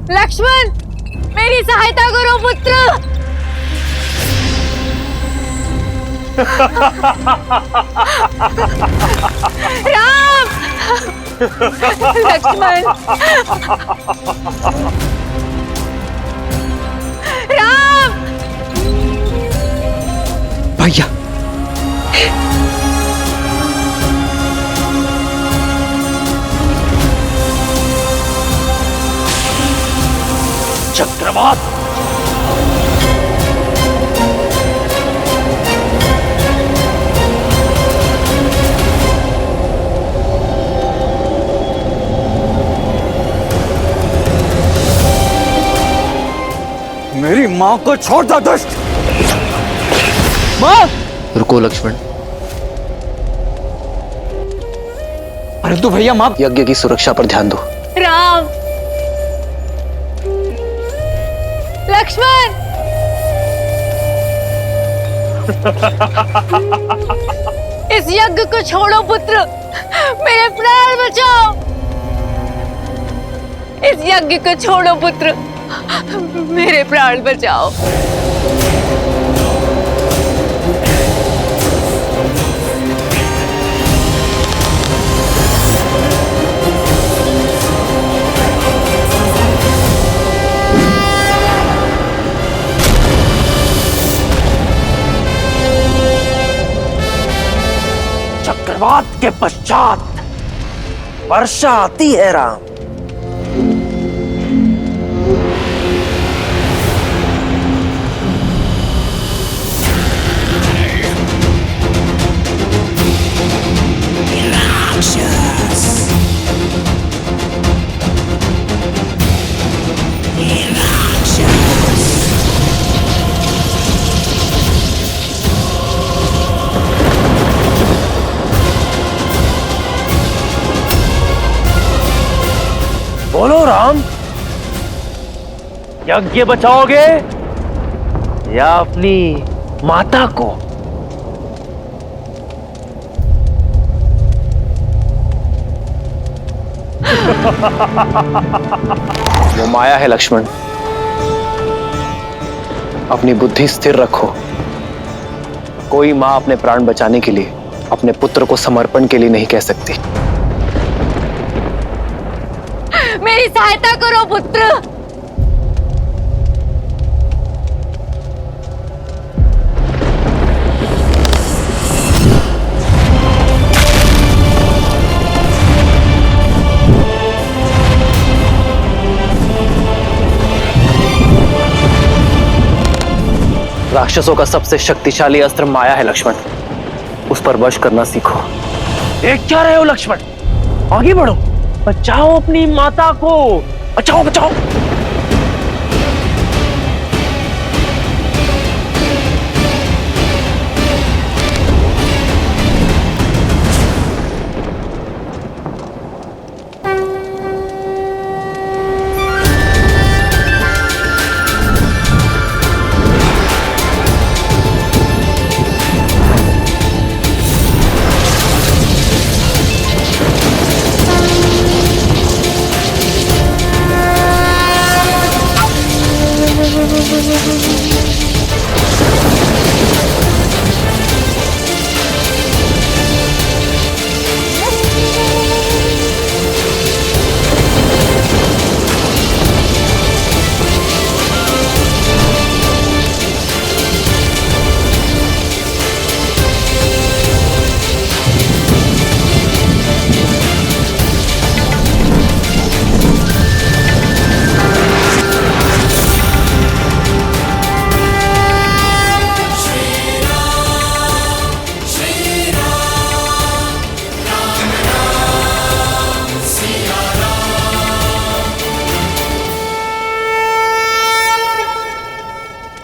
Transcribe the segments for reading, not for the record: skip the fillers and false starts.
लक्ष्मण, मेरी सहायता करो पुत्र। राम, लक्ष्मण, राम, भैया चक्रवात, मेरी माँ को छोड़ दो दुष्ट। माँ! रुको लक्ष्मण, परंतु भैया माँ, यज्ञ की सुरक्षा पर ध्यान दो। राम, लक्ष्मण, इस यज्ञ को छोड़ो पुत्र, मेरे प्राण बचाओ। इस यज्ञ को छोड़ो पुत्र, मेरे प्राण बचाओ। चक्रवात के पश्चात वर्षा आती है राम। बोलो राम, यज्ञ बचाओगे या अपनी माता को? वो माया है लक्ष्मण, अपनी बुद्धि स्थिर रखो। कोई मां अपने प्राण बचाने के लिए अपने पुत्र को समर्पण के लिए नहीं कह सकती। मेरी सहायता करो पुत्र। राक्षसों का सबसे शक्तिशाली अस्त्र माया है लक्ष्मण, उस पर वश करना सीखो। देख क्या रहे हो लक्ष्मण, आगे बढ़ो, बचाओ अपनी माता को, बचाओ बचाओ।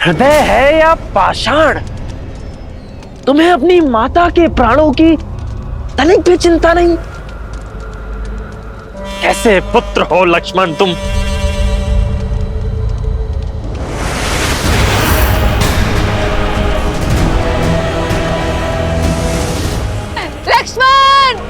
हृदय है या पाषाण, तुम्हें अपनी माता के प्राणों की तनिक भी चिंता नहीं? कैसे पुत्र हो लक्ष्मण तुम? लक्ष्मण,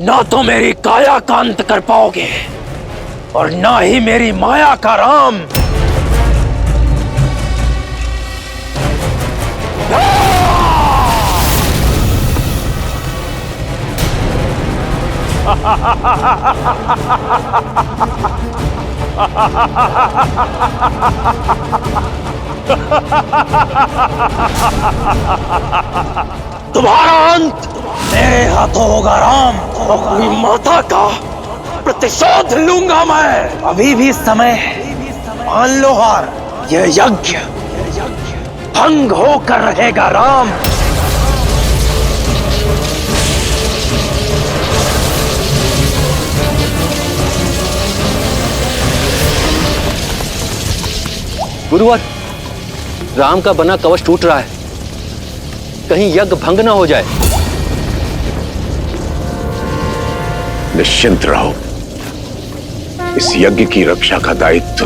ना तो मेरी काया का अंत कर पाओगे और ना ही मेरी माया का राम। तुम्हारा अंत मेरे हाथों होगा राम। अपनी माता का प्रतिशोध लूंगा मैं। अभी भी समय है, मान लो हार। यह यज्ञ भंग होकर रहेगा राम। गुरुवर, राम का बना कवच टूट रहा है, कहीं यज्ञ भंग ना हो जाए। निश्चिंत रहो, इस यज्ञ की रक्षा का दायित्व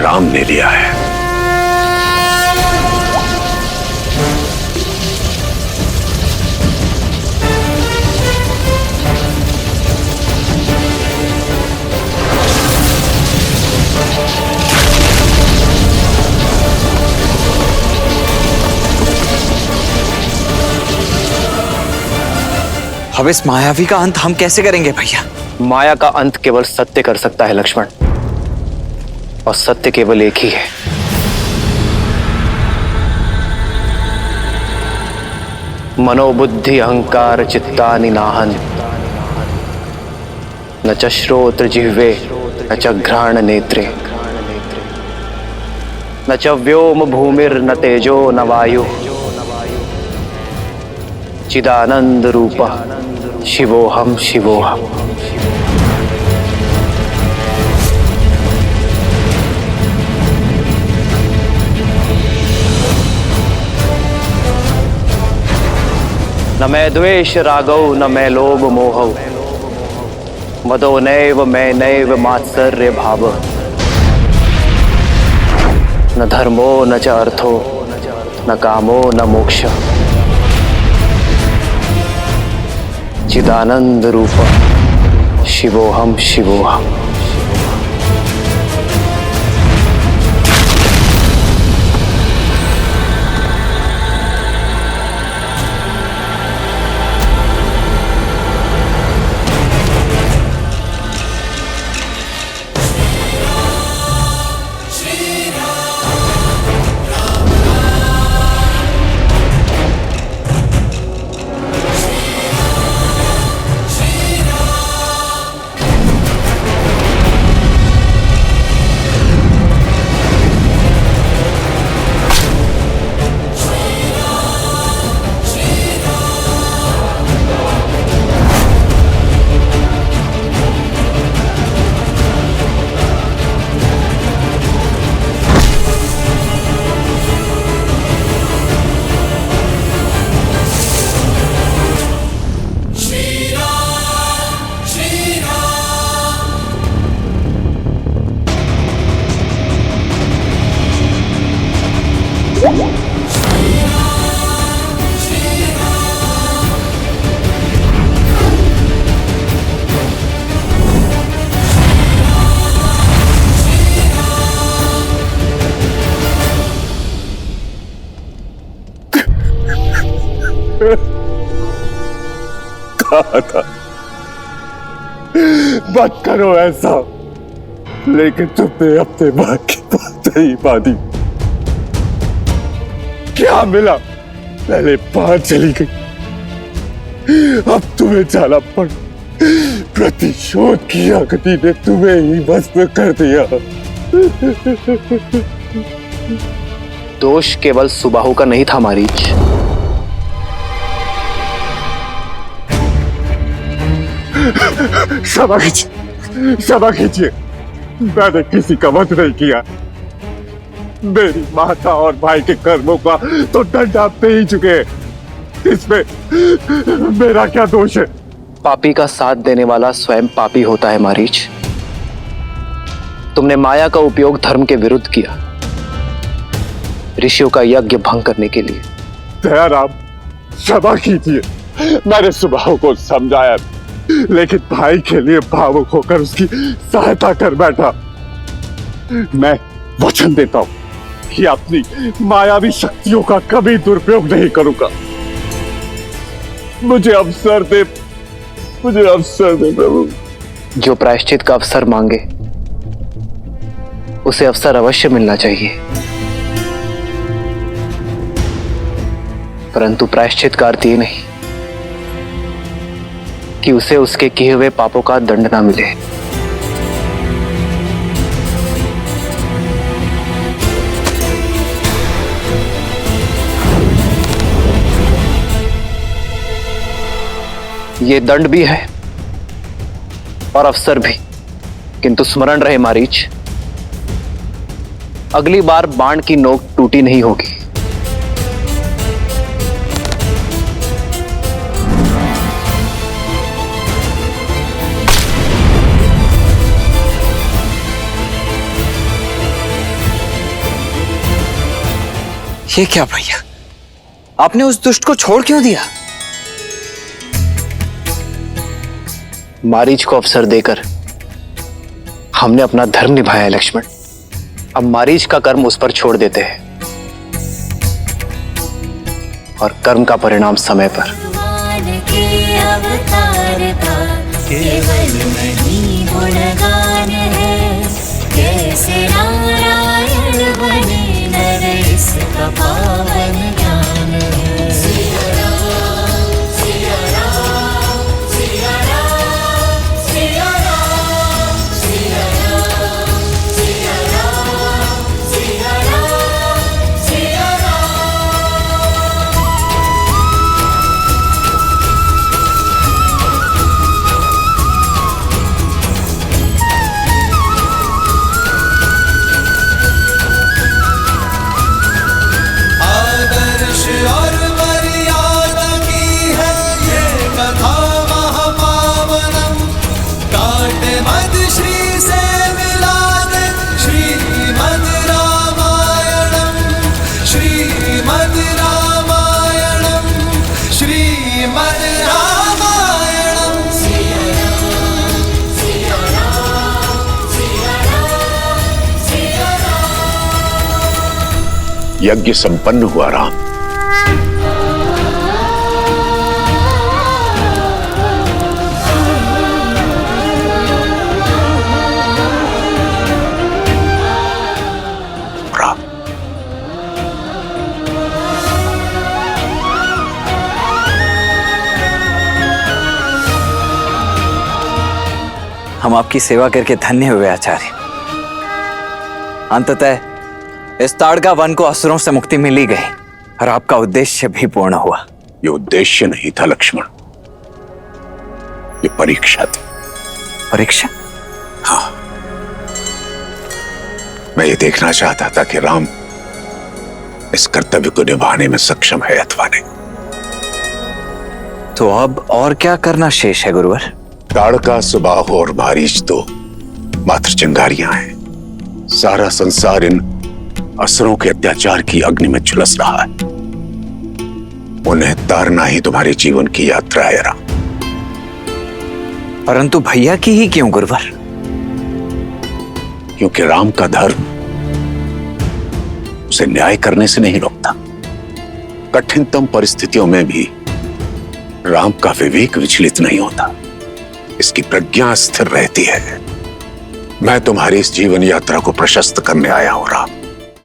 राम ने लिया है। अब इस मायावी का अंत हम कैसे करेंगे भैया? माया का अंत केवल सत्य कर सकता है लक्ष्मण, और सत्य केवल एक ही है। मनोबुद्धि अहंकार चित्तानि नाहन, न च श्रोत्र जिह्वे न च घ्राण नेत्रे, न च व्योम भूमिर न तेजो न वायु, चिदानंद रूपः शिवोहम शिवोहम। न मैं द्वेष रागौ न मैं लोभ मोहौ, मदो नैव मैं नैव मात्सर्य भाव, न धर्मो न च अर्थो न कामो न मोक्ष, चिदानंद रूप शिवोहम शिवोहम। कहा था मत करो ऐसा, लेकिन तुमने अपने मां की बात नहीं मानी। क्या मिला? पहले बाहर चली गई, अब तुम्हें जाना पड़। प्रतिशोध की अग्नि ने तुम्हें ही भस्म कर दिया। दोष केवल सुबाहु का नहीं था मारीच, क्षमा कीजिए, क्षमा कीजिए, मैंने किसी का वध नहीं किया। मेरी माता और भाई के कर्मों का तो दंड आप दे ही चुके हैं। इसमें मेरा क्या दोष है? पापी का साथ देने वाला स्वयं पापी होता है मारीच। तुमने माया का उपयोग धर्म के विरुद्ध किया, ऋषियों का यज्ञ भंग करने के लिए। दयाराम, क्षमा कीजिए, मैंने सुभाव को समझाया, लेकिन भाई के लिए भावुक होकर उसकी सहायता कर बैठा। मैं वचन देता हूं कि अपनी मायावी शक्तियों का कभी दुरुपयोग नहीं करूंगा। मुझे अवसर दे प्रभु। जो प्रायश्चित का अवसर मांगे उसे अवसर अवश्य मिलना चाहिए, परंतु प्रायश्चित का अर्थ ये नहीं कि उसे उसके किए हुए पापों का दंड ना मिले। ये दंड भी है और अवसर भी, किंतु स्मरण रहे मारीच, अगली बार बाण की नोक टूटी नहीं होगी। ये क्या भैया, आपने उस दुष्ट को छोड़ क्यों दिया? मारीच को अवसर देकर हमने अपना धर्म निभाया लक्ष्मण। अब मारीच का कर्म उस पर छोड़ देते हैं और कर्म का परिणाम समय पर। केवल नहीं गुणगान है, कैसे नारायण बने नर, इसका पावन ज्ञान है। सिया राम, सिया राम, सिया राम, सिया राम, सिया राम, सिया राम, सिया राम, सिया राम। आदर्श और मर्यादा की है ये कथा महापावनम, काटे मद श्री से मिला दे श्रीमद् रामायणम, श्रीमद् रामायणम, श्रीमद् रामायणम। सिया राम, सिया राम, सिया राम, सिया राम। यज्ञ संपन्न हुआ राम। राम, हम आपकी सेवा करके धन्य हुए आचार्य। अंततः इस ताड़का वन को असुरों से मुक्ति मिल ही गई और आपका उद्देश्य भी पूर्ण हुआ। ये उद्देश्य नहीं था लक्ष्मण, ये परीक्षा थी। परीक्षा? हाँ, मैं ये देखना चाहता था कि राम इस कर्तव्य को निभाने में सक्षम है अथवा नहीं। तो अब और क्या करना शेष है गुरुवर? ताड़का, सुबाहु और मारीच तो मात्र चिंगारियां हैं। सारा संसार इन असुरों के अत्याचार की अग्नि में झुलस रहा है। उन्हें तारना ही तुम्हारे जीवन की यात्रा है राम। परंतु भैया की ही क्यों गुरुवर? क्योंकि राम का धर्म उसे न्याय करने से नहीं रोकता। कठिनतम परिस्थितियों में भी राम का विवेक विचलित नहीं होता, इसकी प्रज्ञा स्थिर रहती है। मैं तुम्हारी इस जीवन यात्रा को प्रशस्त करने आया हूं राम।